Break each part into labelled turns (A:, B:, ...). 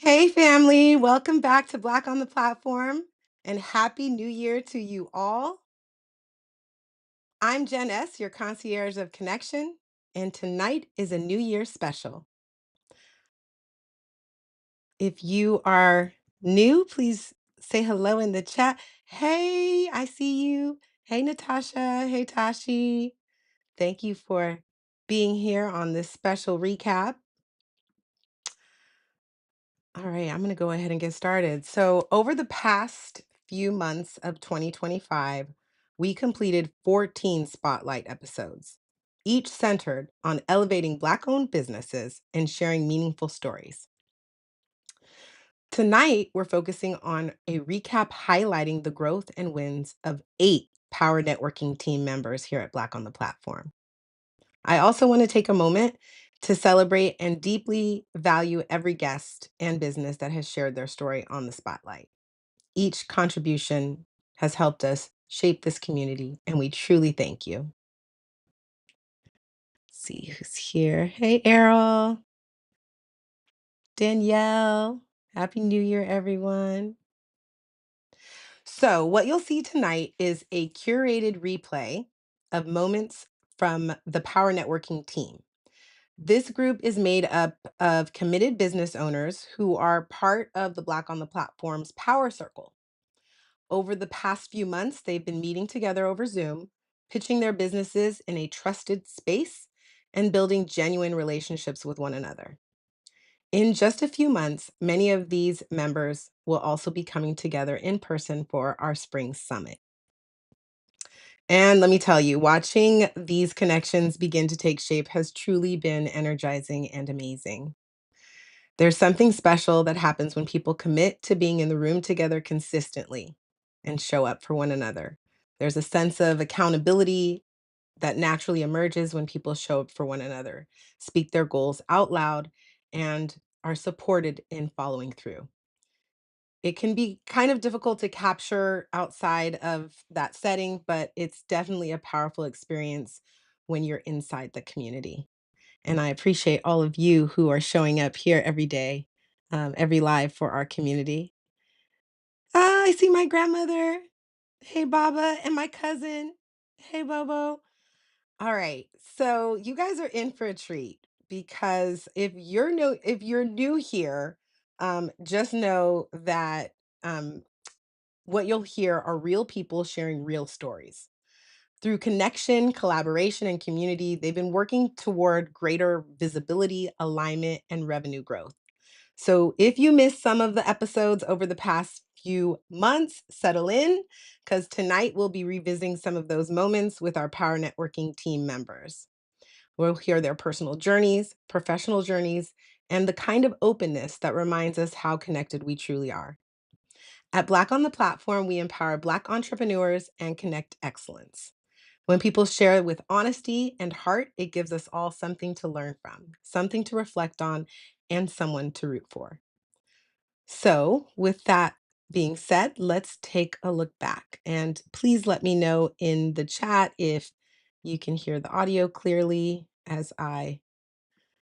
A: Hey, family, welcome back to Black on the Platform and Happy New Year to you all. I'm Jen S., your Concierge of Connection, and tonight is a New Year special. If you are new, please say hello in the chat. Hey, I see you. Hey, Natasha. Hey, Tashi. Thank you for being here on this special recap. All right, I'm going to go ahead and get started. So, over the past few months of 2025, we completed 14 spotlight episodes, each centered on elevating Black owned businesses and sharing meaningful stories. Tonight, we're focusing on a recap highlighting the growth and wins of 8 Power Networking team members here at Black on the Platform. I also want to take a moment to celebrate and deeply value every guest and business that has shared their story on the spotlight. Each contribution has helped us shape this community, and we truly thank you. Let's see who's here. Hey, Errol, Danielle. Happy New Year, everyone. So, what you'll see tonight is a curated replay of moments from the Power Networking team. This group is made up of committed business owners who are part of the Black on the Platform's Power Circle. Over the past few months, they've been meeting together over Zoom, pitching their businesses in a trusted space, and building genuine relationships with one another. In just a few months, many of these members will also be coming together in person for our spring summit. And let me tell you, watching these connections begin to take shape has truly been energizing and amazing. There's something special that happens when people commit to being in the room together consistently and show up for one another. There's a sense of accountability that naturally emerges when people show up for one another, speak their goals out loud, and are supported in following through. It can be kind of difficult to capture outside of that setting, but it's definitely a powerful experience when you're inside the community. And I appreciate all of you who are showing up here every day, every live for our community. Ah, I see my grandmother. Hey, Baba, and my cousin. Hey, Bobo. All right. So you guys are in for a treat because if you're new here, just know that what you'll hear are real people sharing real stories. Through connection, collaboration, and community, they've been working toward greater visibility, alignment, and revenue growth. So if you missed some of the episodes over the past few months, settle in because tonight we'll be revisiting some of those moments with our Power Networking team members. We'll hear their personal journeys, professional journeys, and the kind of openness that reminds us how connected we truly are. At Black on the Platform, we empower Black entrepreneurs and connect excellence. When people share with honesty and heart, it gives us all something to learn from, something to reflect on, and someone to root for. So, with that being said, let's take a look back. And please let me know in the chat if you can hear the audio clearly as I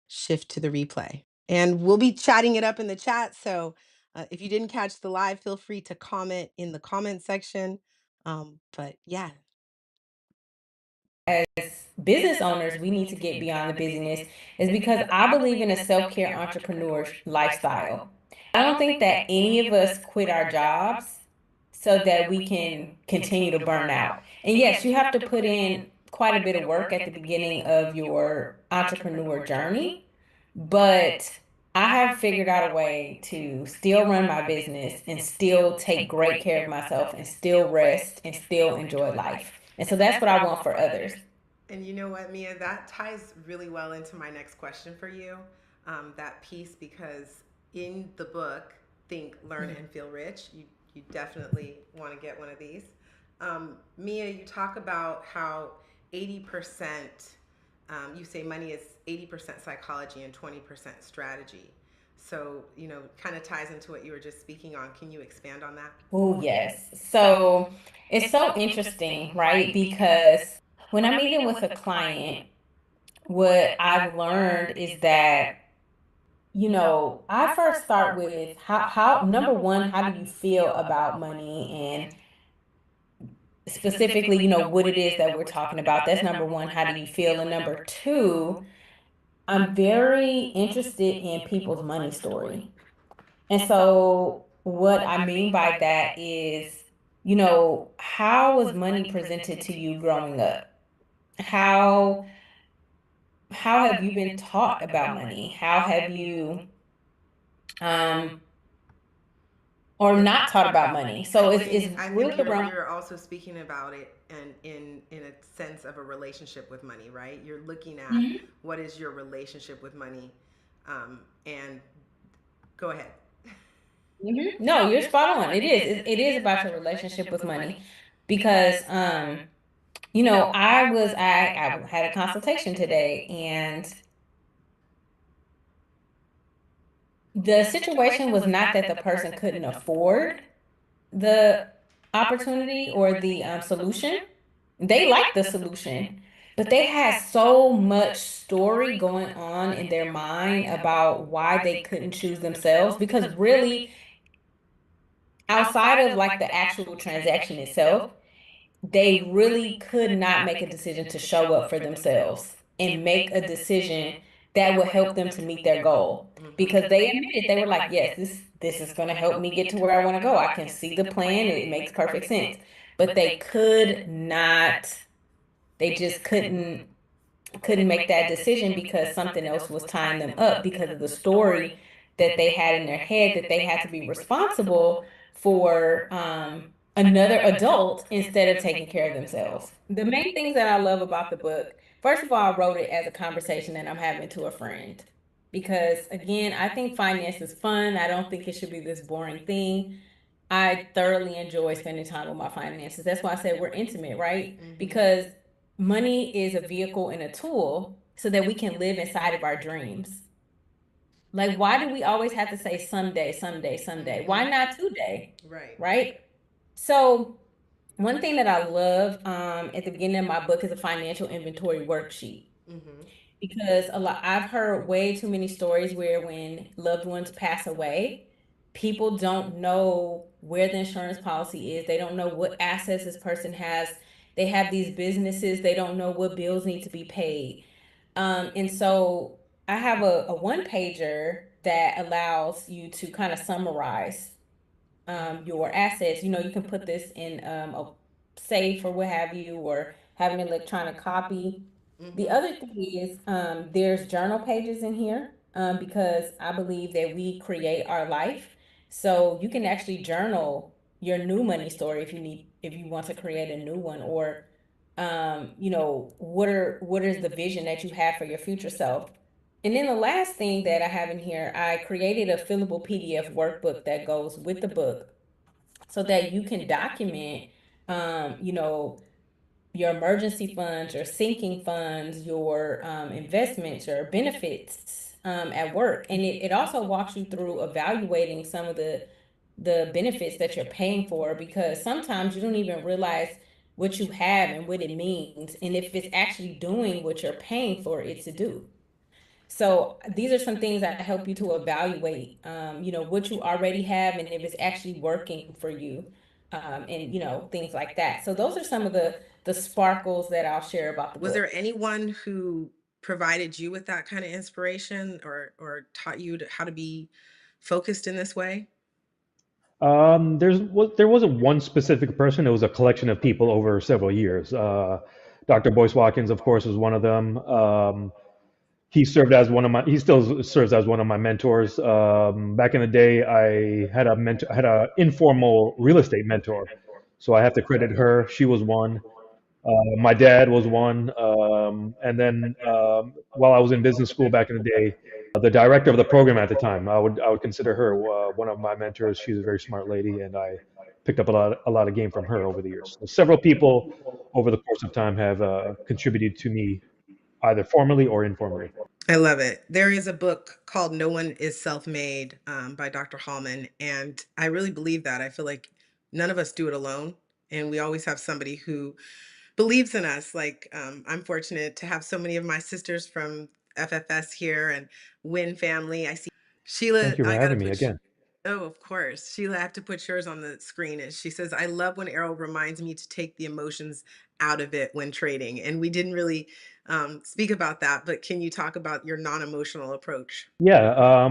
A: shift to the replay. And we'll be chatting it up in the chat. So, if you didn't catch the live, feel free to comment in the comment section. But yeah,
B: as business owners, we need to get beyond the busyness is because I believe in a self-care entrepreneur lifestyle. I don't think that any of us quit our jobs so that we can continue to burn out. And yes, you have to put in quite a bit of work at the beginning of your entrepreneur journey, but I have figured out a way to still run my business and still take great care of myself and still rest and still enjoy life. And so that's what I want for others.
A: and you know what, Mia, that ties really well into my next question for you. That piece, because in the book, Think, Learn, and Feel Rich, you definitely want to get one of these. Mia, you talk about how 80%, you say money is 80% psychology and 20% strategy. So, kind of ties into what you were just speaking on. Can you expand on that?
B: Oh, yes. So it's so interesting, right? Because when I'm meeting with a client, what I've learned is that I first start with how number one, how do you feel about money and specifically, what it is that we're talking about. That's number one, how do you feel? And number two, I'm very interested in people's money story. And so what I mean by that is, how was money presented to you growing up? How how have you been taught about money? How have you um or not taught about money? So it's
A: I
B: really
A: think
B: around.
A: you're also speaking about it and in a sense of a relationship with money, right? You're looking at
B: Mhm,
A: what is your relationship with money, and go ahead.
B: mhm. No, you're spot on. It is about your relationship with money because I had a consultation today, and the situation was not that the person couldn't afford the opportunity or the solution. They liked the solution, but they had so much story going on in their mind about why they couldn't choose themselves. Because really, outside of like the actual transaction itself, they really could not make a decision to show up for themselves and make a decision that would help them to meet their goal. Because they admitted, they were like, yes, this is going to help me get to where I want to go. I can see the plan. It makes perfect sense. But they could not, they just couldn't make that decision because something else was tying them up because of the story that they had in their head that they had to be responsible for another adult instead of taking care of themselves. The main things that I love about the book, first of all, I wrote it as a conversation that I'm having to a friend. Because again, I think finance is fun. I don't think it should be this boring thing. I thoroughly enjoy spending time with my finances. That's why I said we're intimate, right? Because money is a vehicle and a tool so that we can live inside of our dreams. Like, why do we always have to say someday, someday, someday? Why not today?
A: Right.
B: Right? So, one thing that I love at the beginning of my book is a financial inventory worksheet.
A: Mm-hmm.
B: Because I've heard way too many stories where when loved ones pass away, people don't know where the insurance policy is. They don't know what assets this person has. They have these businesses. They don't know what bills need to be paid. And so I have a one pager that allows you to kind of summarize your assets. You can put this in a safe or what have you, or have an electronic copy. The
A: Mm-hmm.
B: other thing is there's journal pages in here because I believe that we create our life. So you can actually journal your new money story if you want to create a new one, or what is the vision that you have for your future self. And then the last thing that I have in here, I created a fillable PDF workbook that goes with the book so that you can document, um, you know, your emergency funds, your sinking funds, your investments, your benefits at work. And it also walks you through evaluating some of the benefits that you're paying for, because sometimes you don't even realize what you have and what it means, and if it's actually doing what you're paying for it to do. So these are some things that help you to evaluate, what you already have and if it's actually working for you, and things like that. So those are some of the sparkles that I'll share about the
A: Was
B: book.
A: there anyone who provided you with that kind of inspiration or taught you how to be focused in this way?
C: There wasn't one specific person. It was a collection of people over several years. Dr. Boyce Watkins, of course, was one of them. He served as one of my. He still serves as one of my mentors. Back in the day, I had a mentor, had a informal real estate mentor, so I have to credit her. She was one. My dad was one, and then while I was in business school back in the day, the director of the program at the time, I would consider her one of my mentors. She's a very smart lady, and I picked up a lot of game from her over the years. So several people over the course of time have contributed to me either formally or informally.
A: I love it. There is a book called No One is Self-Made, by Dr. Hallman. And I really believe that. I feel like none of us do it alone. And we always have somebody who believes in us. Like, I'm fortunate to have so many of my sisters from FFS here and Win family. I see Sheila,
C: Thank you for
A: I gotta
C: having me
A: put.
C: again.
A: Oh, of course. Sheila, I have to put yours on the screen. And she says, I love when Errol reminds me to take the emotions out of it when trading. And we didn't really speak about that, but can you talk about your non emotional approach?
C: Yeah,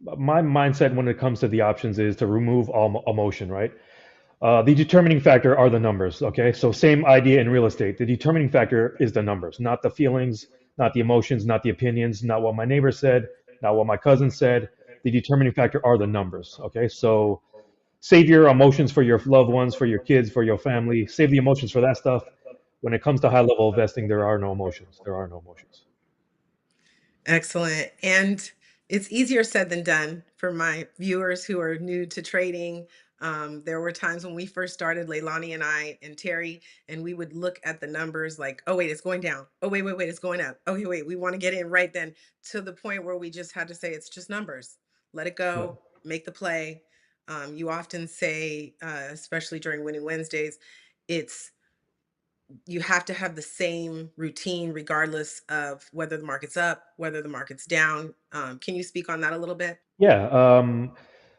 C: my mindset when it comes to the options is to remove all emotion, right? The determining factor are the numbers, okay? So same idea in real estate. The determining factor is the numbers, not the feelings, not the emotions, not the opinions, not what my neighbor said, not what my cousin said. The determining factor are the numbers, okay? So save your emotions for your loved ones, for your kids, for your family. Save the emotions for that stuff. When it comes to high level investing, there are no emotions. There are no emotions.
A: Excellent. And it's easier said than done for my viewers who are new to trading. There were times when we first started, Leilani and I and Terry, and we would look at the numbers like, oh, wait, it's going down. Oh, wait, it's going up. Okay, wait, we want to get in right then, to the point where we just had to say, it's just numbers. Let it
C: Yeah.
A: go, make the play. You often say, especially during Winning Wednesdays, it's you have to have the same routine regardless of whether the market's up, whether the market's down. Can you speak on that a little bit?
C: Yeah.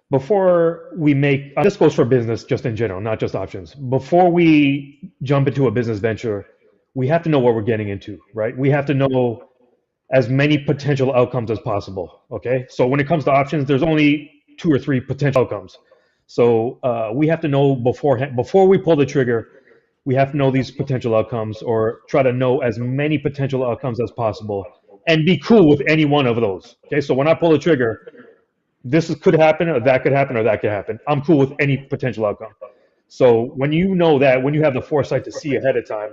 C: Before we make, this goes for business just in general, not just options. Before we jump into a business venture, we have to know what we're getting into, right? We have to know as many potential outcomes as possible. Okay. So when it comes to options, there's only two or three potential outcomes. So we have to know beforehand, before we pull the trigger, we have to know these potential outcomes or try to know as many potential outcomes as possible and be cool with any one of those. Okay. So when I pull the trigger, could happen or that could happen or that could happen. I'm cool with any potential outcome. So when you know that, when you have the foresight to see ahead of time,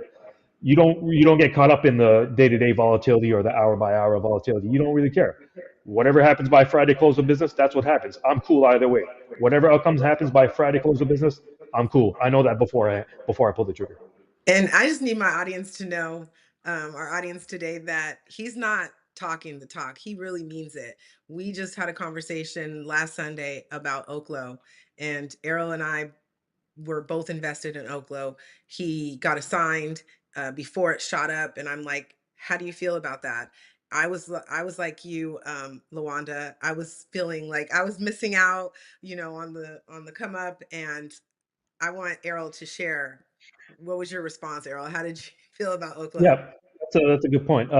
C: you don't get caught up in the day-to-day volatility or the hour-by-hour volatility. You don't really care. Whatever happens by Friday close of business, that's what happens. I'm cool either way. Whatever outcomes happens by Friday close of business, I'm cool. I know that before I pull the trigger.
A: And I just need my audience to know, our audience today, that he's not talking the talk. He really means it. We just had a conversation last Sunday about Oklo, and Errol and I were both invested in Oklo. He got assigned before it shot up, and I'm like, "How do you feel about that?" I was like you, Lawanda. I was feeling like I was missing out, on the come up, and I want Errol to share. What was your response, Errol? How did you feel about Oklo?
C: Yeah, that's a good point.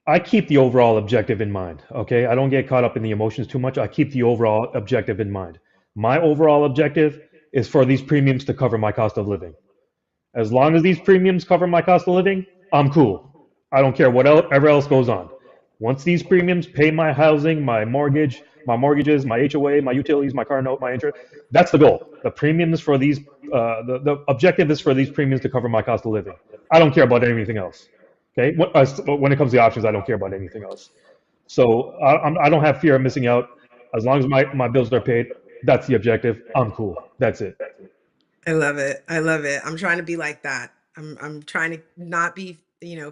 C: I keep the overall objective in mind. Okay, I don't get caught up in the emotions too much. I keep the overall objective in mind. My overall objective is for these premiums to cover my cost of living. As long as these premiums cover my cost of living, I'm cool. I don't care whatever else goes on. Once these premiums pay my housing, my mortgage, my mortgages, my HOA, my utilities, my car note, my interest, that's the goal. The premiums for these, the objective is for these premiums to cover my cost of living. I don't care about anything else. Okay. When it comes to the options, I don't care about anything else. So I don't have fear of missing out. As long as my bills are paid, that's the objective. I'm cool. That's it.
A: I love it. I love it. I'm trying to be like that. I'm trying to not be,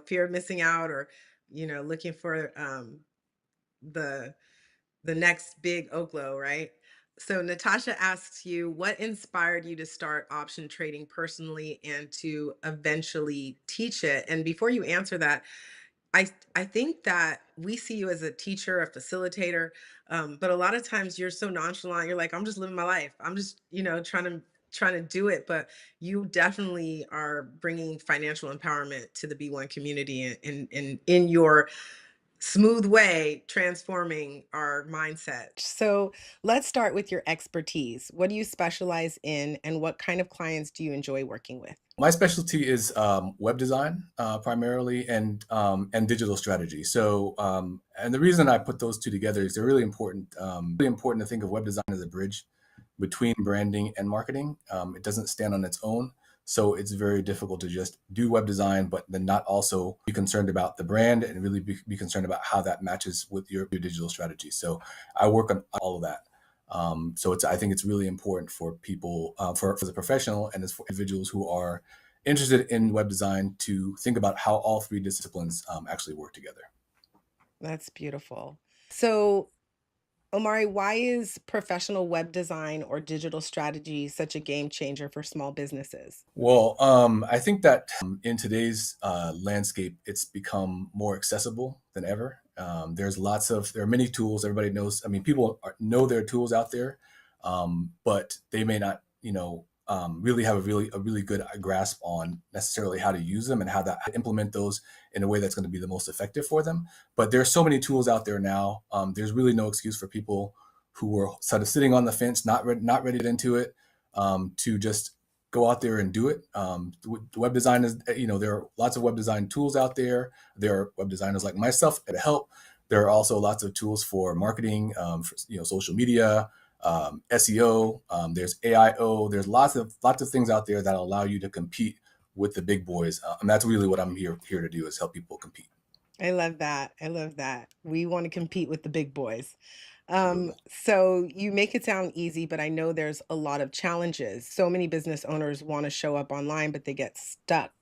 A: fear of missing out, or, looking for the the next big Oklo, right? So Natasha asks you, what inspired you to start option trading personally and to eventually teach it? And before you answer that, I think that we see you as a teacher, a facilitator, but a lot of times you're so nonchalant. You're like, I'm just living my life. I'm just, trying to do it. But you definitely are bringing financial empowerment to the B1 community, in your smooth way, transforming our mindset. So let's start with your expertise. What do you specialize in, and what kind of clients do you enjoy working with?
D: My specialty is web design primarily, and digital strategy. So, and the reason I put those two together is they're really important. Really important to think of web design as a bridge between branding and marketing. It doesn't stand on its own, so it's very difficult to just do web design, but then not also be concerned about the brand and really be concerned about how that matches with your digital strategy. So, I work on all of that. So I think it's really important for people, for the professional and as for individuals who are interested in web design to think about how all three disciplines actually work together.
A: That's beautiful. So, Omari, why is professional web design or digital strategy such a game changer for small businesses?
D: Well, I think that in today's landscape, it's become more accessible than ever. There are many tools. Everybody knows. I mean, people know there are tools out there, but they may not, really have a really good grasp on necessarily how to use them and how to implement those in a way that's going to be the most effective for them. But there's so many tools out there now. There's really no excuse for people who are sort of sitting on the fence, not ready to get into it, to just go out there and do it. Web design is, there are lots of web design tools out there. There are web designers like myself to help. There are also lots of tools for marketing, for, social media, SEO. There's AIO. There's lots of things out there that allow you to compete with the big boys, and that's really what I'm here to do, is help people compete.
A: I love that. I love that. We want to compete with the big boys.
D: Absolutely.
A: So you make it sound easy, but I know there's a lot of challenges. So many business owners want to show up online, but they get stuck.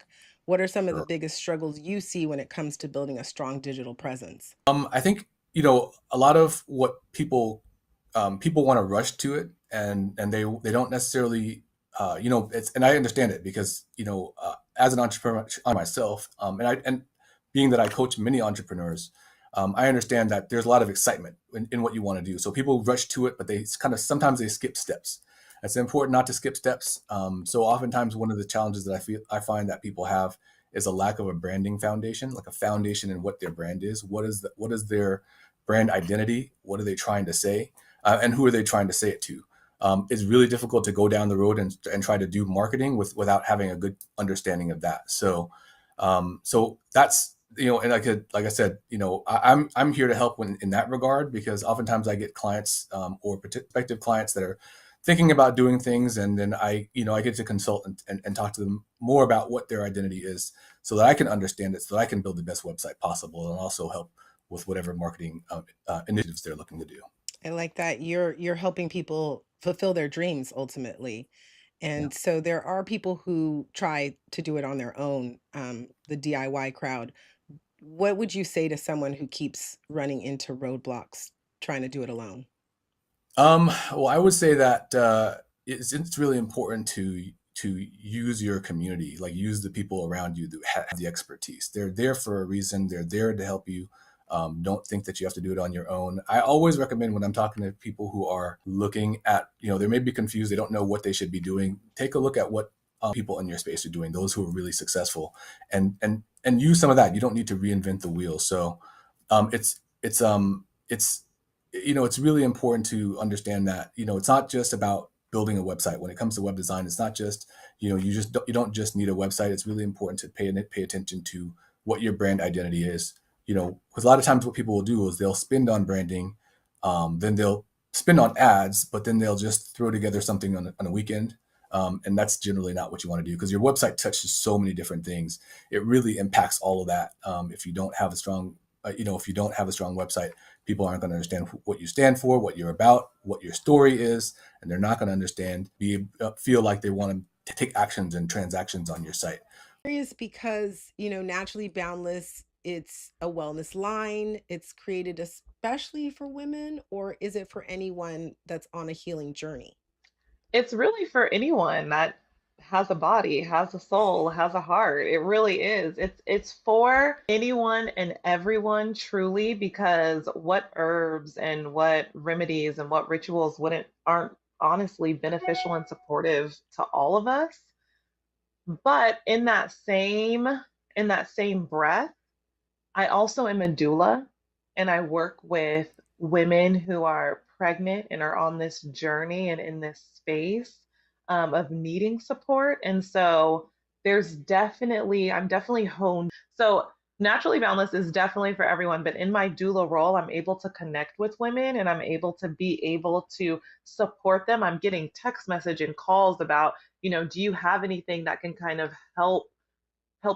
A: What are some of the
D: Sure.
A: biggest struggles you see when it comes to building a strong digital presence?
D: I think, a lot of what people want to rush to it, and they don't necessarily, and I understand it because, as an entrepreneur myself, and being that I coach many entrepreneurs, I understand that there's a lot of excitement in what you want to do. So people rush to it, but they sometimes they skip steps. It's important not to skip steps. So oftentimes one of the challenges that I find that people have is a lack of a branding foundation, like a foundation in what their brand is. What is their brand identity? What are they trying to say? And who are they trying to say it to? It's really difficult to go down the road and try to do marketing without having a good understanding of that. So that's, and like I said, I'm here to help in that regard, because oftentimes I get clients, or prospective clients that are thinking about doing things, and then I get to consult and talk to them more about what their identity is, so that I can understand it, so that I can build the best website possible, and also help with whatever marketing initiatives they're looking to do.
A: I like that you're helping people fulfill their dreams ultimately.
D: Yeah.
A: And so there are people who try to do it on their own, the DIY crowd. What would you say to someone who keeps running into roadblocks trying to do it alone?
D: Well, I would say that it's really important to use your community, like use the people around you that have the expertise. They're there for a reason. They're there to help you. Don't think that you have to do it on your own. I always recommend, when I'm talking to people who are looking at, they may be confused, they don't know what they should be doing, take a look at what people in your space are doing, those who are really successful, and use some of that. You don't need to reinvent the wheel. So it's it's really important to understand that, it's not just about building a website. When it comes to web design, it's not just, you don't just need a website. It's really important to pay attention to what your brand identity is. Because a lot of times what people will do is they'll spend on branding, then they'll spend on ads, but then they'll just throw together something on a weekend. And that's generally not what you want to do, because your website touches so many different things. It really impacts all of that. If you don't have a strong, website, people aren't going to understand what you stand for, what you're about, what your story is, and they're not going to feel like they want to take actions and transactions on your site.
A: Curious because, Naturally Boundless, it's a wellness line. It's created especially for women, or is it for anyone that's on a healing journey?
E: It's really for anyone that has a body, has a soul, has a heart. It really is. It's for anyone and everyone truly, because what herbs and what remedies and what rituals wouldn't aren't honestly beneficial and supportive to all of us. But in that same breath, I also am a doula, and I work with women who are pregnant and are on this journey and in this space, of needing support. And so I'm definitely honed. So Naturally Boundless is definitely for everyone, but in my doula role, I'm able to connect with women and I'm able to support them. I'm getting text message and calls about, do you have anything that can kind of help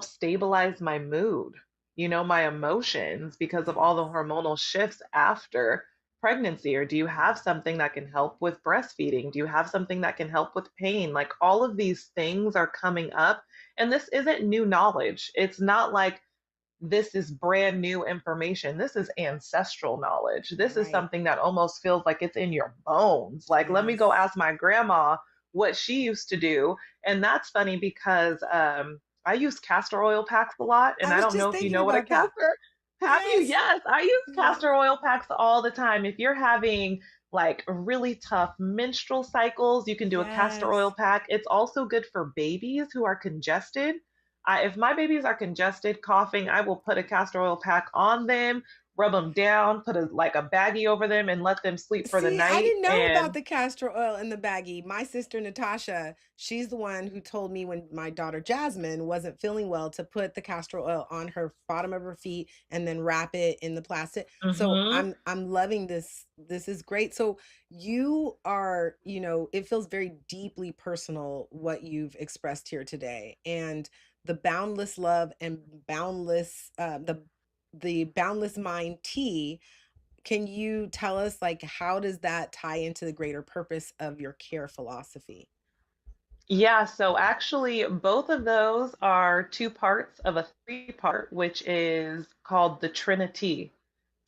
E: stabilize my mood, my emotions because of all the hormonal shifts after pregnancy? Or do you have something that can help with breastfeeding? Do you have something that can help with pain? Like, all of these things are coming up. And this isn't new knowledge. It's not like this is brand new information. This is ancestral knowledge. This is
A: Right.
E: something that almost feels like it's in your bones. Like, let me go
A: Yes.
E: ask my grandma what she used to do. And that's funny because I use castor oil packs a lot.
A: I
E: And I
A: was
E: don't know
A: just
E: if you
A: thinking
E: know what a
A: about that.
E: castor. Have you?
A: Yes.
E: Yes, I use
A: Yes.
E: castor oil packs all the time. If you're having like really tough menstrual cycles, you can do a castor oil
A: Yes.
E: pack. It's also good for babies who are congested. If my babies are congested, coughing, I will put a castor oil pack on them, rub them down, put a baggie over them, and let them sleep for the
A: See, I
E: night.
A: didn't know about
E: And
A: the castor oil in the baggie. My sister Natasha, she's the one who told me when my daughter Jasmine wasn't feeling well to put the castor oil on her bottom of her feet and then wrap it in the plastic. So
E: mhm.
A: I'm loving this. This is great. So you are, it feels very deeply personal what you've expressed here today. And the boundless love and boundless the boundless mind tea, can you tell us, like, how does that tie into the greater purpose of your care philosophy?
E: Yeah, so actually, both of those are two parts of a three-part, which is called the Trinity.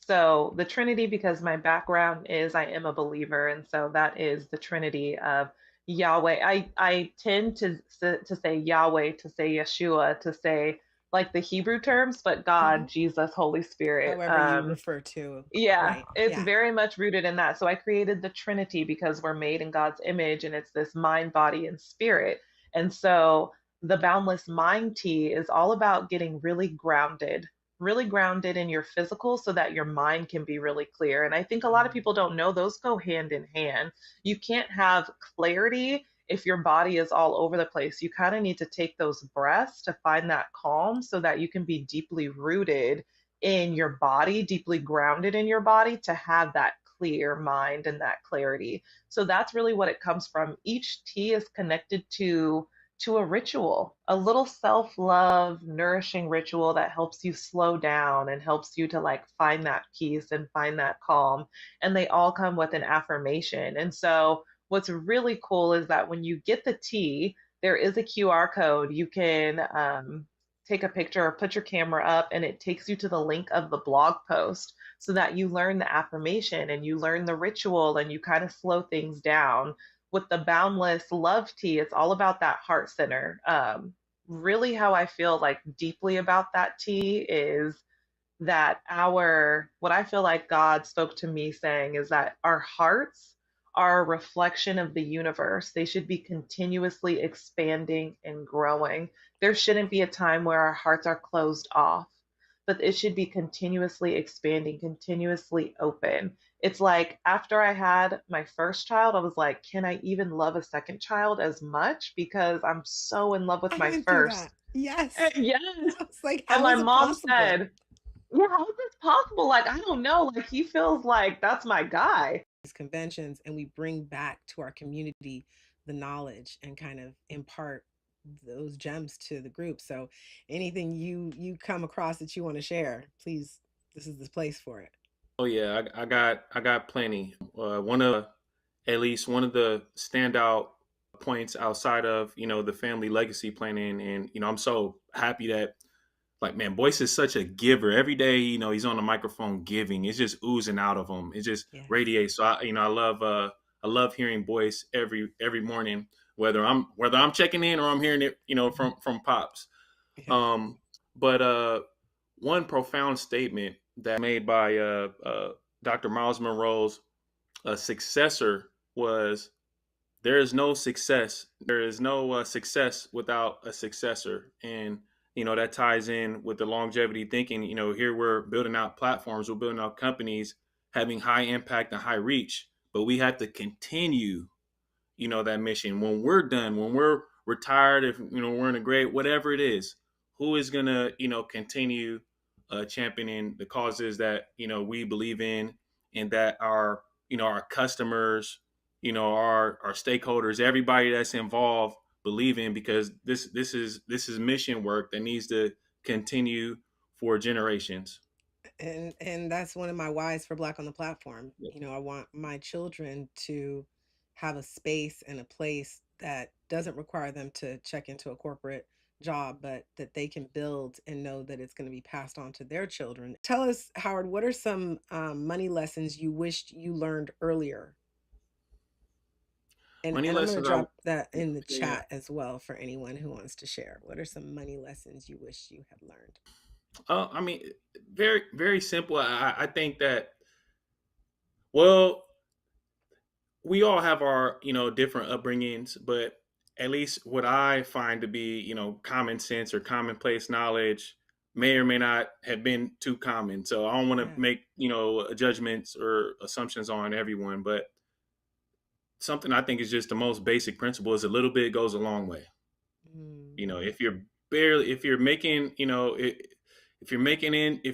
E: So, the Trinity, because my background is I am a believer, and so that is the Trinity of Yahweh. I tend to say Yahweh, to say Yeshua, to say like the Hebrew terms, but God,
A: Mhm.
E: Jesus, Holy Spirit.
A: However you refer to.
E: Yeah,
A: Right.
E: it's
A: Yeah.
E: very much rooted in that. So I created the Trinity because we're made in God's image and it's this mind, body, and spirit. And so the Boundless Mind Tea is all about getting really grounded in your physical so that your mind can be really clear. And I think a lot of
A: Mm.
E: people don't know those go hand in hand. You can't have clarity if your body is all over the place. You kind of need to take those breaths to find that calm so that you can be deeply rooted in your body, deeply grounded in your body to have that clear mind and that clarity. So that's really what it comes from. Each tea is connected to a ritual, a little self-love, nourishing ritual that helps you slow down and helps you to like find that peace and find that calm. And they all come with an affirmation. And so what's really cool is that when you get the tea, there is a QR code. You can take a picture or put your camera up, and it takes you to the link of the blog post so that you learn the affirmation and you learn the ritual and you kind of slow things down. With the Boundless Love Tea, it's all about that heart center. Really, how I feel like deeply about that tea is that what I feel like God spoke to me saying is that our hearts are a reflection of the universe. They should be continuously expanding and growing. There shouldn't be a time where our hearts are closed off, but it should be continuously expanding, continuously open. It's like after I had my first child, I was like, can I even love a second child as much? Because I'm so in love with
A: I
E: my
A: went through
E: first.
A: that. Yes.
E: Yes.
A: I was like,
E: And
A: how
E: my
A: is it
E: mom
A: possible?
E: said, yeah, how is this possible? Like, I don't know. Like, he feels like that's my guy.
A: These conventions, and we bring back to our community the knowledge and kind of impart those gems to the group. So anything you come across that you want to share, please, this is the place for it.
F: Oh yeah, I got plenty. One of at least one of the standout points outside of the family legacy planning, and I'm so happy that like man, Boyce is such a giver. Every day, he's on the microphone giving. It's just oozing out of him. It just
A: Yes.
F: radiates. So I love hearing Boyce every morning, whether I'm checking in or I'm hearing it, from Pops.
A: Yes.
F: Um, but one profound statement that made by Dr. Miles Monroe's successor was, "There is no success. There is no success without a successor." And that ties in with the longevity thinking. Here we're building out platforms, we're building out companies, having high impact and high reach, but we have to continue that mission when we're done, when we're retired, if we're in a grade, whatever it is. Who is gonna continue championing the causes that we believe in, and that our customers, our stakeholders, everybody that's involved believe in, because this is mission work that needs to continue for generations.
A: And that's one of my whys for Black on the Platform. I want my children to have a space and a place that doesn't require them to check into a corporate job, but that they can build and know that it's going to be passed on to their children. Tell us, Howard, what are some money lessons you wished you learned earlier? And
F: Money
A: I'm going to
F: lessons I
A: drop that in the
F: yeah.
A: chat as well for anyone who wants to share. What are some money lessons you wish you had learned?
F: I mean, very very simple. I think that, well, we all have our different upbringings, but at least what I find to be common sense or commonplace knowledge may or may not have been too common. So I don't want to
A: Yeah.
F: make judgments or assumptions on everyone, but something I think is just the most basic principle is a little bit goes a long way.
A: Mm.
F: If you're barely, if you're making, if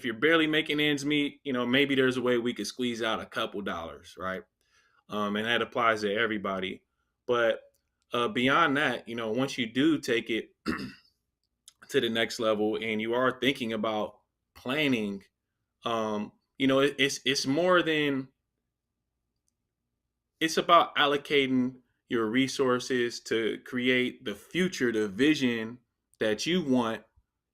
F: you're barely making ends meet, maybe there's a way we could squeeze out a couple dollars, right? And that applies to everybody. But beyond that, once you do take it to the next level and you are thinking about planning, it's more than, it's about allocating your resources to create the future, the vision that you want,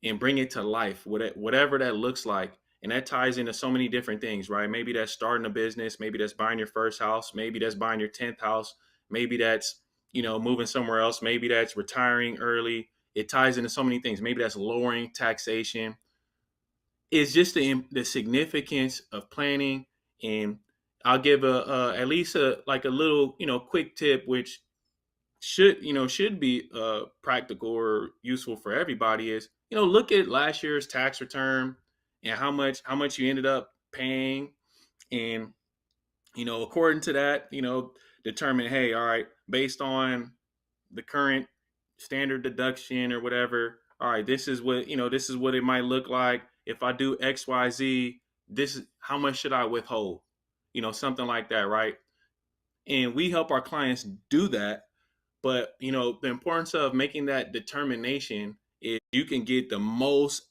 F: and bring it to life, whatever that looks like. And that ties into so many different things, right? Maybe that's starting a business, maybe that's buying your first house, maybe that's buying your 10th house, maybe that's, moving somewhere else, maybe that's retiring early. It ties into so many things. Maybe that's lowering taxation. It's just the significance of planning. And I'll give at least a like a little quick tip, which should be practical or useful for everybody, is look at last year's tax return and how much you ended up paying, and according to that, determine, hey, all right, based on the current standard deduction or whatever, all right, this is what it might look like if I do XYZ. This is how much should I withhold, something like that, right? And we help our clients do that. But the importance of making that determination is you can get the most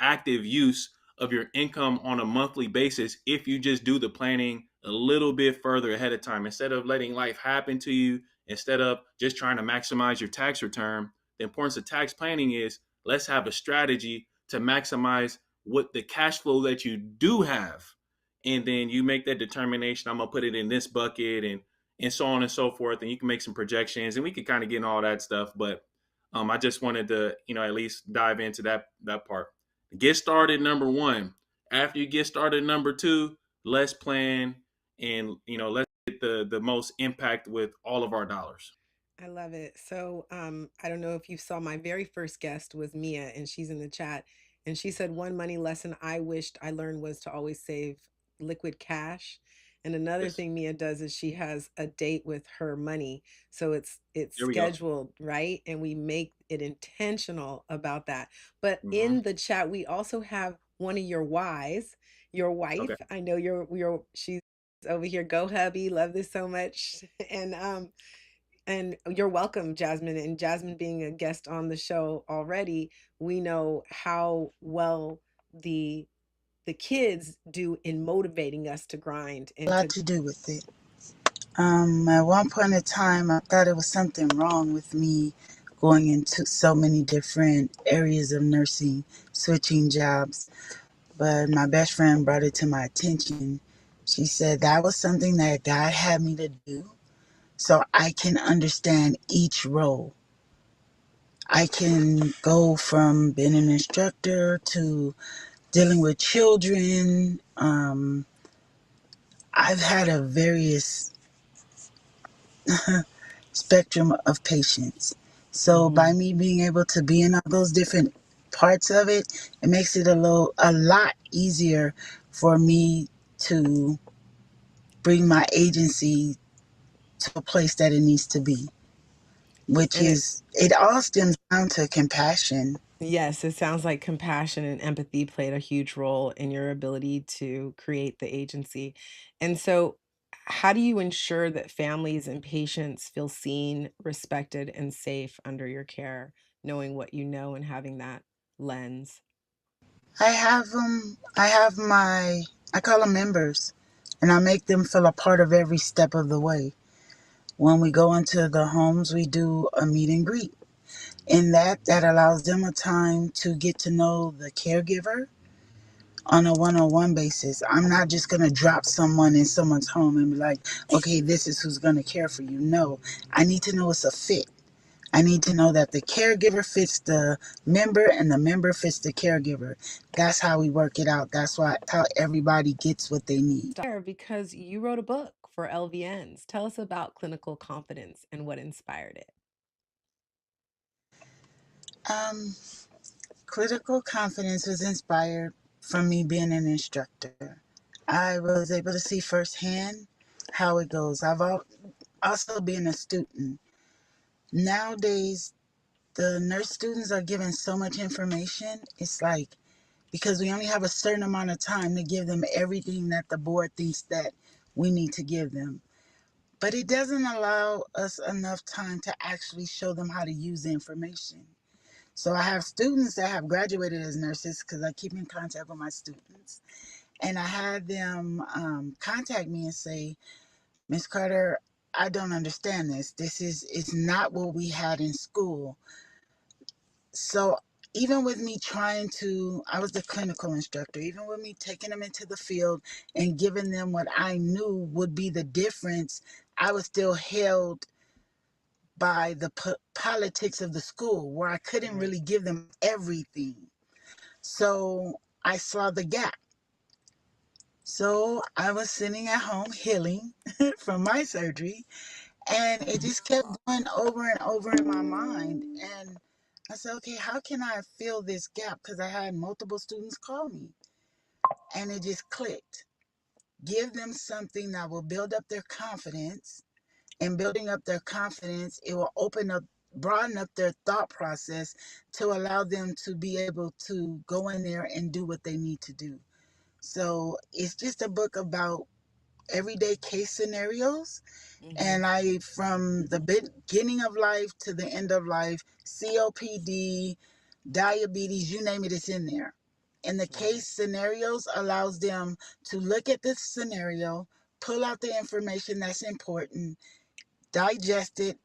F: active use of your income on a monthly basis if you just do the planning a little bit further ahead of time, instead of letting life happen to you, instead of just trying to maximize your tax return. The importance of tax planning is, let's have a strategy to maximize what the cash flow that you do have, and then you make that determination, I'm gonna put it in this bucket, and so on and so forth, and you can make some projections, and we can kind of get in all that stuff. But I just wanted to, at least dive into that part. Get started, number one. After you get started, number two, let's plan, and let's get the most impact with all of our dollars.
A: I love it. So, I don't know if you saw, my very first guest was Mia, and she's in the chat. And she said, one money lesson I wished I learned was to always save liquid cash. And another
F: Yes,
A: thing Mia does is she has a date with her money. So it's
F: here we go.
A: scheduled, right? And we make it intentional about that. But
F: Hmm.
A: in the chat, we also have one of your wives, your wife.
F: Okay.
A: I know she's over here. Go hubby, love this so much. And you're welcome, Jasmine. And Jasmine being a guest on the show already, we know how well the the kids do in motivating us to grind
G: A
A: and
G: lot
A: to.
G: to do with it. At one point in time, I thought it was something wrong with me going into so many different areas of nursing, switching jobs. But my best friend brought it to my attention. She said that was something that God had me to do so I can understand each role. I can go from being an instructor to dealing with children. I've had a various spectrum of patients. So by
A: Mhm.
G: me being able to be in all those different parts of it, it makes it a lot easier for me to bring my agency to a place that it needs to be, which
A: And it
G: is, it all stems down to compassion.
A: Yes, it sounds like compassion and empathy played a huge role in your ability to create the agency. And so, how do you ensure that families and patients feel seen, respected, and safe under your care, knowing what you know and having that lens?
G: I have I call them members, and I make them feel a part of every step of the way. When we go into the homes, we do a meet and greet. In that allows them a time to get to know the caregiver on a one-on-one basis. I'm not just going to drop someone in someone's home and be like, okay, this is who's going to care for you. No, I need to know it's a fit. I need to know that the caregiver fits the member and the member fits the caregiver. That's how we work it out. That's how everybody gets what they need.
A: Because you wrote a book for LVNs. Tell us about clinical confidence and what inspired it.
G: Um, Critical confidence was inspired from me being an instructor. I was able to see firsthand how it goes. Also been a student. Nowadays, the nurse students are given so much information. It's like, because we only have a certain amount of time to give them everything that the board thinks that we need to give them. But it doesn't allow us enough time to actually show them how to use the information. So I have students that have graduated as nurses because I keep in contact with my students. And I had them contact me and say, Miss Carter, I don't understand this. It's not what we had in school. So even with me I was the clinical instructor, even with me taking them into the field and giving them what I knew would be the difference, I was still held by the politics of the school where I couldn't really give them everything. So I saw the gap. So I was sitting at home healing from my surgery, and it just kept going over and over in my mind. And I said, okay, how can I fill this gap? Because I had multiple students call me, and it just clicked. Give them something that will build up their confidence. And building up their confidence, it will broaden up their thought process to allow them to be able to go in there and do what they need to do. So it's just a book about everyday case scenarios. And from the beginning of life to the end of life, COPD, diabetes, you name it, it's in there. And the case scenarios allows them to look at this scenario, pull out the information that's important, digest it,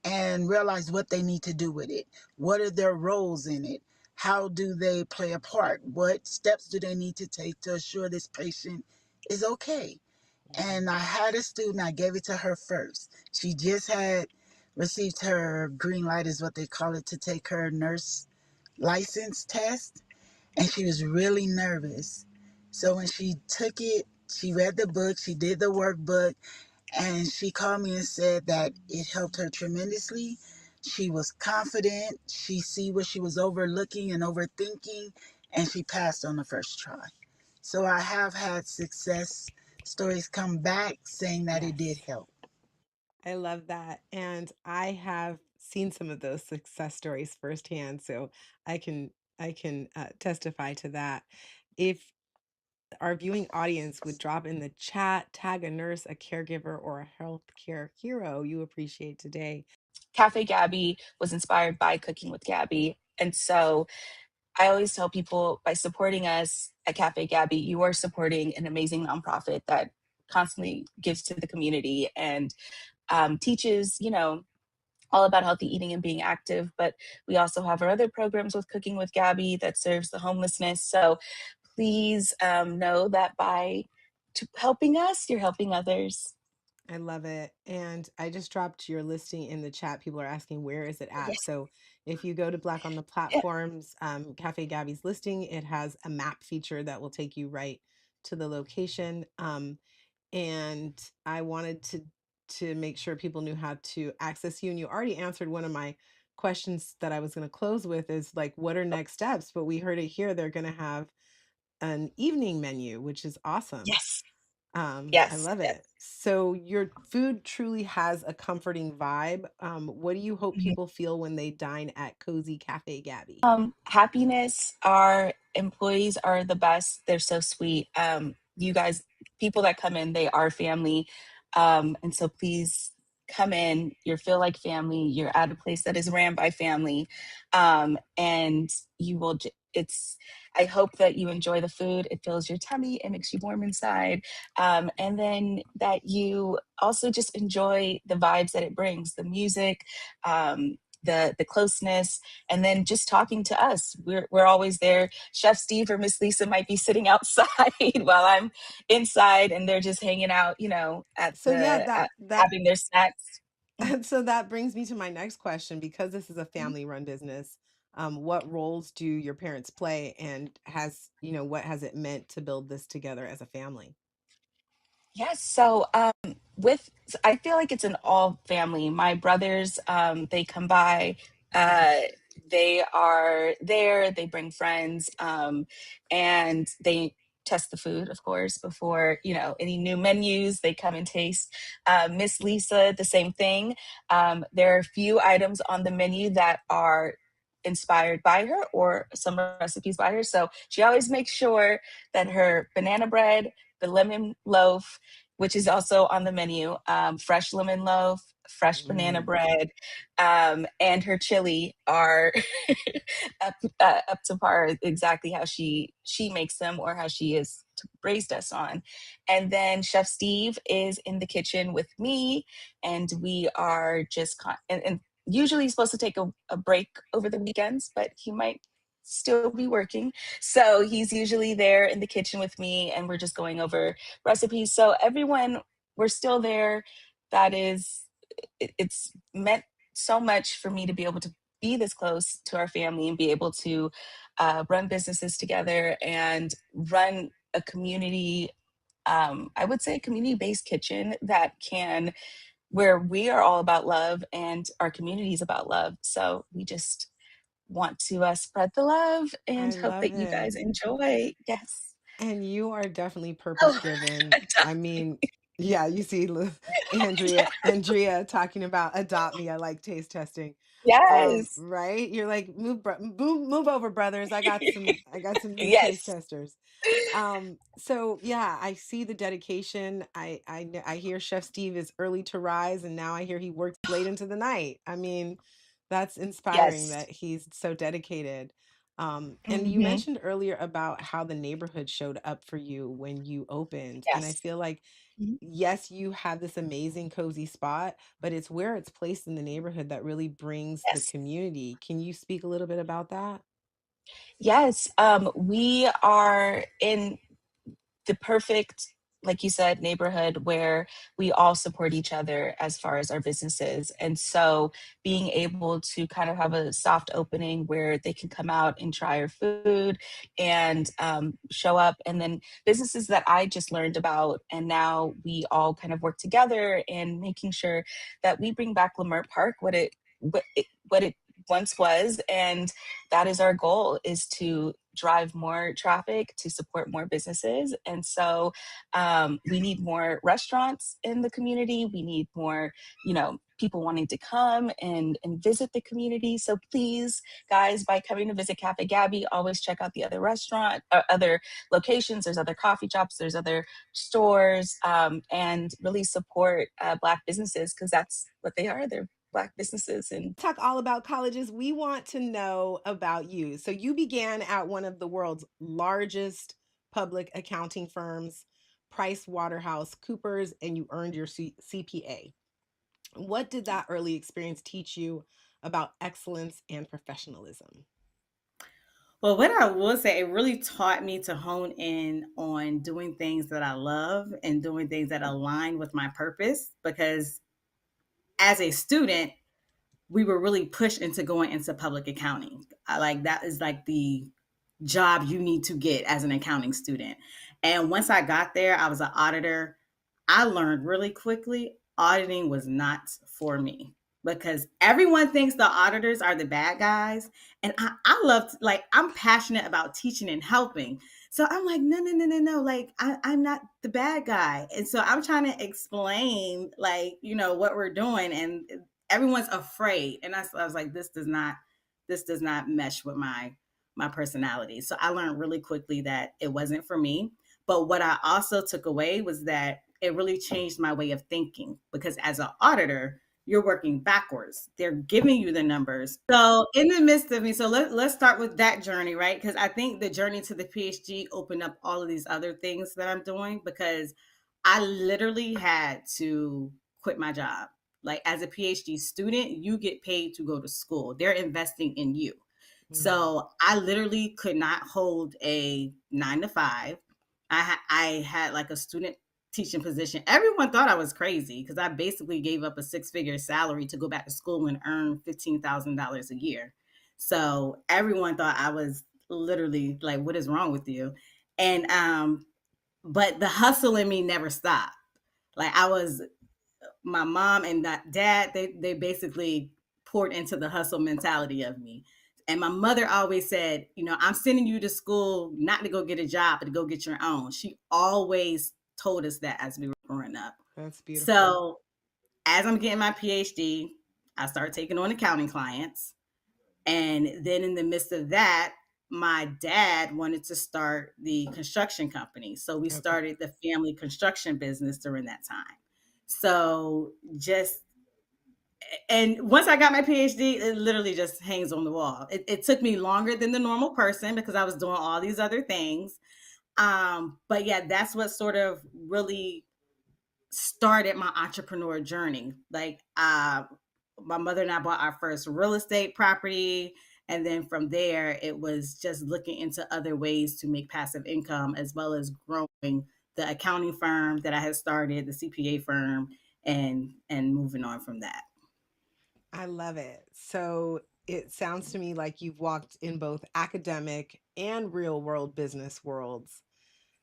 G: and realize what they need to do with it. What are their roles in it? How do they play a part? What steps do they need to take to assure this patient is okay? And I had a student, I gave it to her first. She just had received her green light, is what they call it, to take her nurse license test. And she was really nervous. So when she took it, she read the book, she did the workbook, and she called me and said that it helped her tremendously. She was confident. She see what she was overlooking and overthinking, and she passed on the first try. So I have had success stories come back saying that it did help.
A: I love that. And I have seen some of those success stories firsthand, so I can testify to that. If our viewing audience would drop in the chat, tag a nurse, a caregiver, or a healthcare hero you appreciate today.
H: Cafe Gabby was inspired by Cooking with Gabby. And so I always tell people, by supporting us at Cafe Gabby, you are supporting an amazing nonprofit that constantly gives to the community and teaches, all about healthy eating and being active. But we also have our other programs with Cooking with Gabby that serves the homelessness. So please know that by helping us, you're helping others.
A: I love it. And I just dropped your listing in the chat. People are asking, where is it at?
H: Yes.
A: So if you go to Black on the
H: Yeah.
A: Platforms, Cafe Gabby's listing, it has a map feature that will take you right to the location. And I wanted to make sure people knew how to access you. And you already answered one of my questions that I was going to close with, is like, what are next steps? But we heard it here. They're going to have an evening menu, which is awesome.
H: Yes.
A: I
H: Yes.
A: love it. So your food truly has a comforting vibe. What do you hope people feel when they dine at Cozy Cafe Gabby?
H: Happiness. Our employees are the best. They're so sweet. You guys, people that come in, they are family. And so please come in. You feel like family. You're at a place that is ran by family. And you will, I hope that you enjoy the food. It fills your tummy. It makes you warm inside. And then that you also just enjoy the vibes that it brings, the music, the closeness, and then just talking to us. We're always there. Chef Steve or Miss Lisa might be sitting outside while I'm inside, and they're just hanging out, at
A: So yeah,
H: having their snacks.
A: And so that brings me to my next question, because this is a family run business. What roles do your parents play, and what has it meant to build this together as a family?
H: Yes. So, with I feel like it's an all family. My brothers, they come by. Uh, they are there. They bring friends, and they test the food, of course, before any new menus. They come and taste. Miss Lisa, the same thing. There are a few items on the menu that are inspired by her, or some recipes by her. So she always makes sure that her banana bread, the lemon loaf, which is also on the menu, fresh lemon loaf, fresh banana
A: Mm.
H: bread, and her chili are up to par, exactly how she makes them, or how she is raised us on. And then Chef Steve is in the kitchen with me, and we are just and usually he's supposed to take a break over the weekends, but he might still be working. So he's usually there in the kitchen with me, and we're just going over recipes. So everyone, we're still there. That is, it's meant so much for me to be able to be this close to our family and be able to run businesses together and run a community. I would say community-based kitchen that can, where we are all about love and our community is about love. So we just want to spread the love and
A: I
H: hope that
A: love
H: you
A: it.
H: guys enjoy. Yes.
A: And you are definitely purpose
H: Oh,
A: driven. I mean, yeah, you see Andrea talking about adopt me. I like taste testing.
H: yes.
A: Right? You're like, move over, brothers. I got some new taste
H: Yes.
A: testers. So yeah, I see the dedication. I hear Chef Steve is early to rise, and now I hear he works late into the night. I mean, that's inspiring
H: Yes.
A: that he's so dedicated. And you
H: Hmm.
A: mentioned earlier about how the neighborhood showed up for you when you opened. And I
H: Yes.
A: feel like,
H: Mhm.
A: yes, you have this amazing cozy spot, but it's where it's placed in the neighborhood that really brings the
H: Yes.
A: community. Can you speak a little bit about that?
H: Yes. We are in the perfect, like you said, neighborhood where we all support each other as far as our businesses. And so being able to kind of have a soft opening where they can come out and try our food and show up. And then businesses that I just learned about. And now we all kind of work together in making sure that we bring back Lamert Park, what it once was. And that is our goal, is to drive more traffic, to support more businesses. And so we need more restaurants in the community. We need more, people wanting to come and visit the community. So please, guys, by coming to visit Cafe Gabby, always check out the other restaurant, other locations. There's other coffee shops, there's other stores, and really support Black businesses, because that's what they are. They're Black businesses. And
A: Talk all about colleges. We want to know about you. So you began at one of the world's largest public accounting firms, Price Waterhouse Coopers, and you earned your CPA. What did that early experience teach you about excellence and professionalism?
I: Well, what I will say, it really taught me to hone in on doing things that I love and doing things that align with my purpose. Because as a student, we were really pushed into going into public accounting. That is like the job you need to get as an accounting student. And once I got there, I was an auditor. I learned really quickly auditing was not for me, because everyone thinks the auditors are the bad guys. And I love, like, I'm passionate about teaching and helping. So I'm like, no, no, no, no, no. Like, I'm not the bad guy. And so I'm trying to explain, like, what we're doing. And everyone's afraid. And I was like, this does not mesh with my personality. So I learned really quickly that it wasn't for me. But what I also took away was that it really changed my way of thinking, because as an auditor, you're working backwards. They're giving you the numbers. So in the midst of me, so let's start with that journey, right? Because I think the journey to the PhD opened up all of these other things that I'm doing, because I literally had to quit my job. Like, as a PhD student, you get paid to go to school. They're investing in you.
A: Mm.
I: So I literally could not hold a 9 to 5. I had like a student teaching position. Everyone thought I was crazy because I basically gave up a six-figure salary to go back to school and earn $15,000 a year. So everyone thought I was literally like, what is wrong with you? And but the hustle in me never stopped. Like I was my mom and dad, they basically poured into the hustle mentality of me. And my mother always said, I'm sending you to school not to go get a job, but to go get your own. She always told us that as we were growing up.
A: That's beautiful.
I: So as I'm getting my PhD, I start taking on accounting clients. And then in the midst of that, my dad wanted to start the construction company. So we
A: Okay.
I: started the family construction business during that time. So just and once I got my PhD, it literally just hangs on the wall. It took me longer than the normal person because I was doing all these other things. But yeah, that's what sort of really started my entrepreneur journey. Like my mother and I bought our first real estate property. And then from there, it was just looking into other ways to make passive income as well as growing the accounting firm that I had started, the CPA firm, and moving on from that.
A: I love it. So it sounds to me like you've walked in both academic and real world business worlds.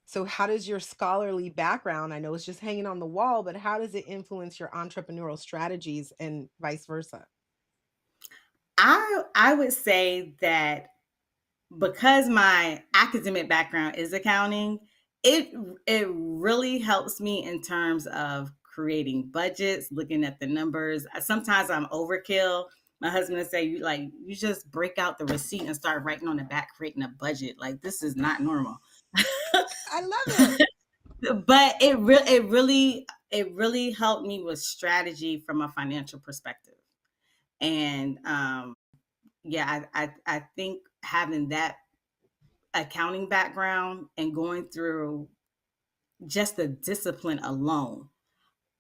A: So how does your scholarly background, I know it's just hanging on the wall, but how does it influence your entrepreneurial strategies and vice versa?
I: I would say that because my academic background is accounting, it it really helps me in terms of creating budgets, looking at the numbers. Sometimes I'm overkill. My husband would say, you just break out the receipt and start writing on the back, creating a budget. Like this is not normal.
A: I love it.
I: But it really helped me with strategy from a financial perspective. And yeah, I think having that accounting background and going through just the discipline alone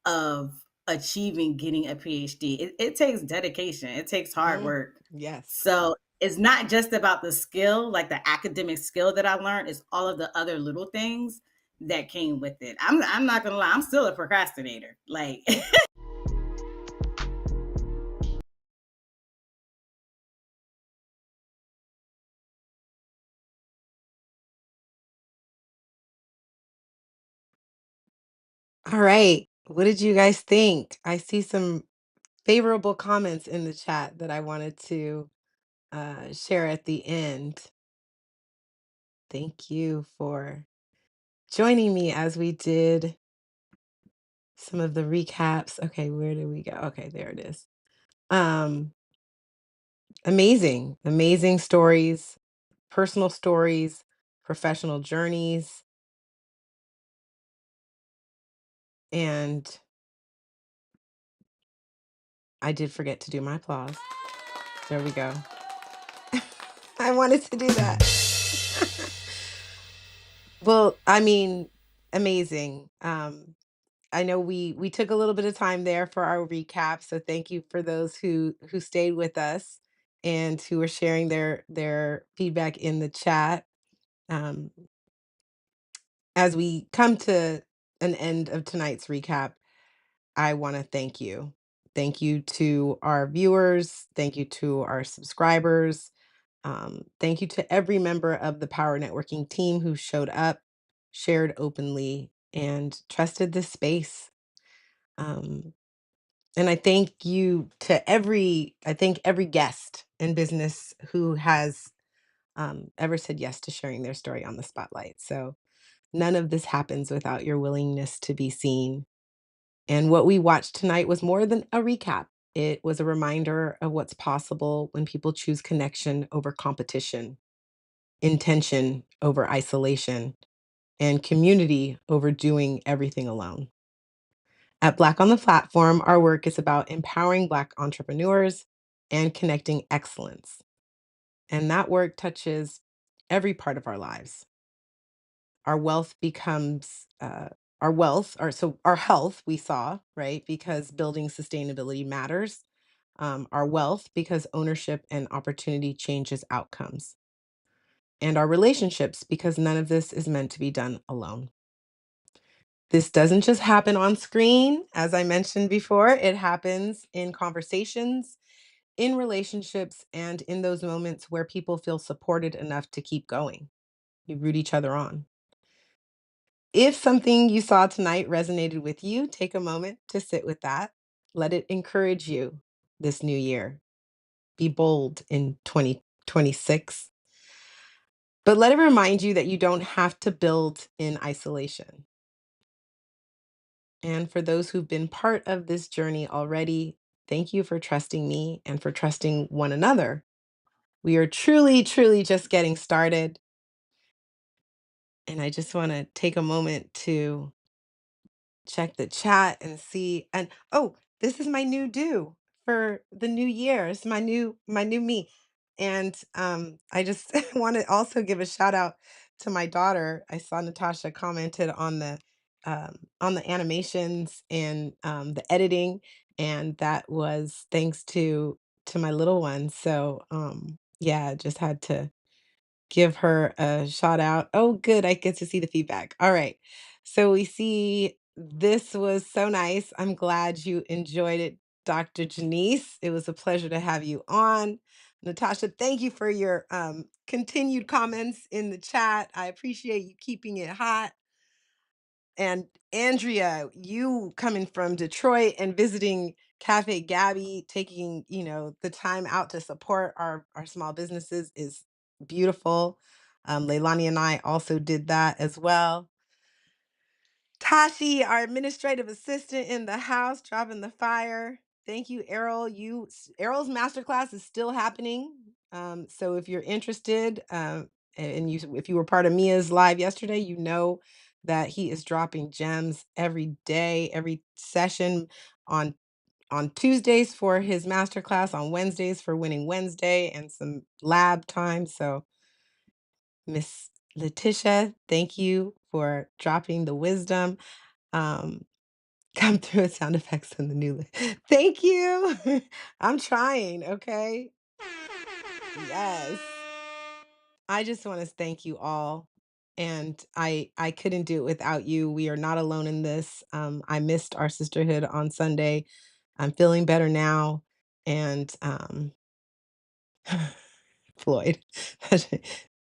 I: of achieving getting a PhD, it takes dedication, it takes hard work.
A: Yes.
I: So it's not just about the skill, like the academic skill that I learned, it's all of the other little things that came with it. I'm not gonna lie, I'm still a procrastinator. Like
A: All right. What did you guys think? I see some favorable comments in the chat that I wanted to share at the end. Thank you for joining me as we did some of the recaps. Okay, where did we go? Okay, there it is. Um, amazing stories, personal stories, professional journeys, and I did forget to do my applause. There we go. I wanted to do that. Well, I mean, amazing. I know we took a little bit of time there for our recap, so thank you for those who stayed with us and who are sharing their feedback in the chat. Um, as we come to an end of tonight's recap, I want to thank you. Thank you to our viewers. Thank you to our subscribers. Thank you to every member of the Power Networking team who showed up, shared openly, and trusted this space. Um, and I thank you to I thank every guest in business who has ever said yes to sharing their story on the spotlight. So none of this happens without your willingness to be seen. And what we watched tonight was more than a recap. It was a reminder of what's possible when people choose connection over competition, intention over isolation, and community over doing everything alone. At Black on the Platform, our work is about empowering Black entrepreneurs and connecting excellence. And that work touches every part of our lives. Our wealth becomes our wealth, or so our health, we saw, right? Because building sustainability matters. Our wealth, because ownership and opportunity changes outcomes. And our relationships, because none of this is meant to be done alone. This doesn't just happen on screen, as I mentioned before, it happens in conversations, in relationships, and in those moments where people feel supported enough to keep going. You root each other on. If something you saw tonight resonated with you, take a moment to sit with that. Let it encourage you this new year. Be bold in 2026. But let it remind you that you don't have to build in isolation. And for those who've been part of this journey already, thank you for trusting me and for trusting one another. We are truly, truly just getting started. And I just want to take a moment to check the chat and see. And oh, this is my new do for the new year. It's my new me. And I just want to also give a shout out to my daughter. I saw Natasha commented on the animations and the editing, and that was thanks to my little one. So yeah, just had to give her a shout out. Oh, good. I get to see the feedback. All right. So we see this was so nice. I'm glad you enjoyed it, Dr. Janice. It was a pleasure to have you on. Natasha, thank you for your continued comments in the chat. I appreciate you keeping it hot. And Andrea, you coming from Detroit and visiting Cafe Gabby, taking, the time out to support our small businesses is beautiful. Leilani and I also did that as well. Tashi, our administrative assistant in the house, dropping the fire. Thank you, Errol. Errol's masterclass is still happening. So if you're interested, and if you were part of Mia's live yesterday, you know that he is dropping gems every day, every session on on Tuesdays for his masterclass, on Wednesdays for Winning Wednesday, and some lab time. So Miss Letitia, thank you for dropping the wisdom. Um, come through with sound effects on the new Thank you. I'm trying, okay? Yes. I just want to thank you all. And I couldn't do it without you. We are not alone in this. I missed our sisterhood on Sunday. I'm feeling better now. And Floyd.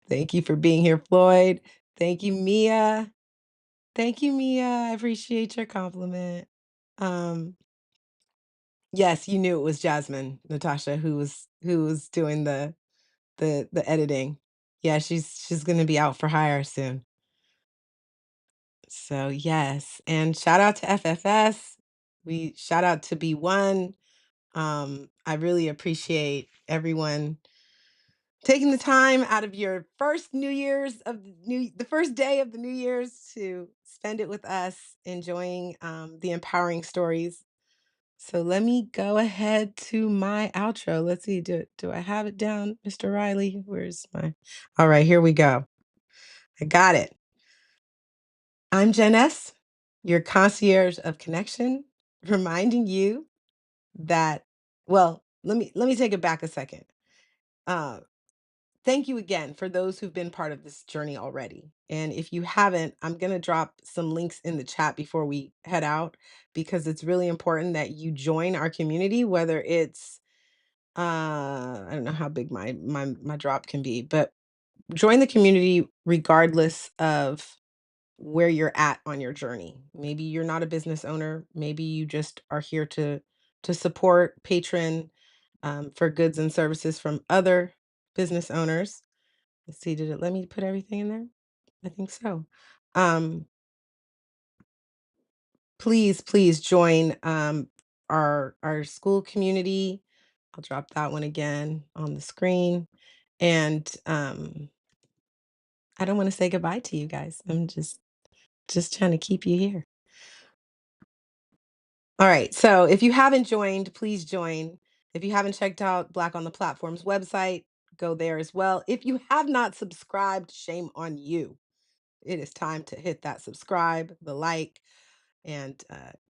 A: Thank you for being here, Floyd. Thank you, Mia. Thank you, Mia. I appreciate your compliment. Um, yes, you knew it was Jasmine, Natasha, who was doing the editing. Yeah, she's gonna be out for hire soon. So yes, and shout out to FFS. We shout out to B1. I really appreciate everyone taking the time out of your first New Year's of the first day of the New Year's to spend it with us, enjoying the empowering stories. So let me go ahead to my outro. Let's see, do I have it down, Mr. Riley? Where's my All right, here we go. I got it. I'm Jen S., your concierge of connection, reminding you that, well, let me take it back a second. Uh, Thank you again for those who've been part of this journey already. And if you haven't, I'm going to drop some links in the chat before we head out, because it's really important that you join our community, whether it's I don't know how big my drop can be, but join the community regardless of where you're at on your journey. Maybe you're not a business owner, maybe you just are here to support, patron, for goods and services from other business owners. Let's see, did it let me put everything in there? I think so. Um, please join our school community. I'll drop that one again on the screen. And I don't want to say goodbye to you guys. I'm just trying to keep you here. All right. So if you haven't joined, please join. If you haven't checked out Black on the Platform's website, go there as well. If you have not subscribed, shame on you. It is time to hit that subscribe, the like, and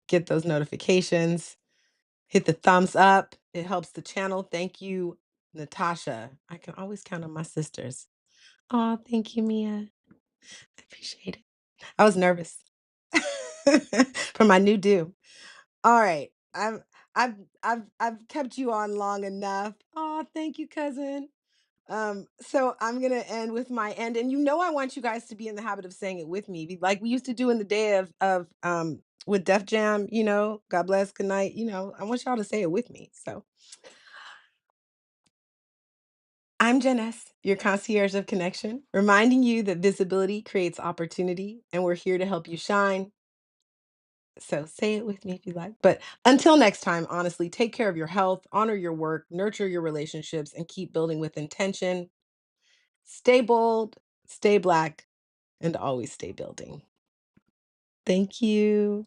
A: get those notifications. Hit the thumbs up. It helps the channel. Thank you, Natasha. I can always count on my sisters. Oh, thank you, Mia. I appreciate it. I was nervous. for my new do. All right. I've kept you on long enough. Oh, thank you, cousin. So I'm gonna end with my end, and I want you guys to be in the habit of saying it with me, like we used to do in the day of with Def Jam. God bless, good night. I want y'all to say it with me. So I'm Janice, your concierge of connection, reminding you that visibility creates opportunity, and we're here to help you shine. So say it with me if you like. But until next time, honestly, take care of your health, honor your work, nurture your relationships, and keep building with intention. Stay bold, stay Black, and always stay building. Thank you.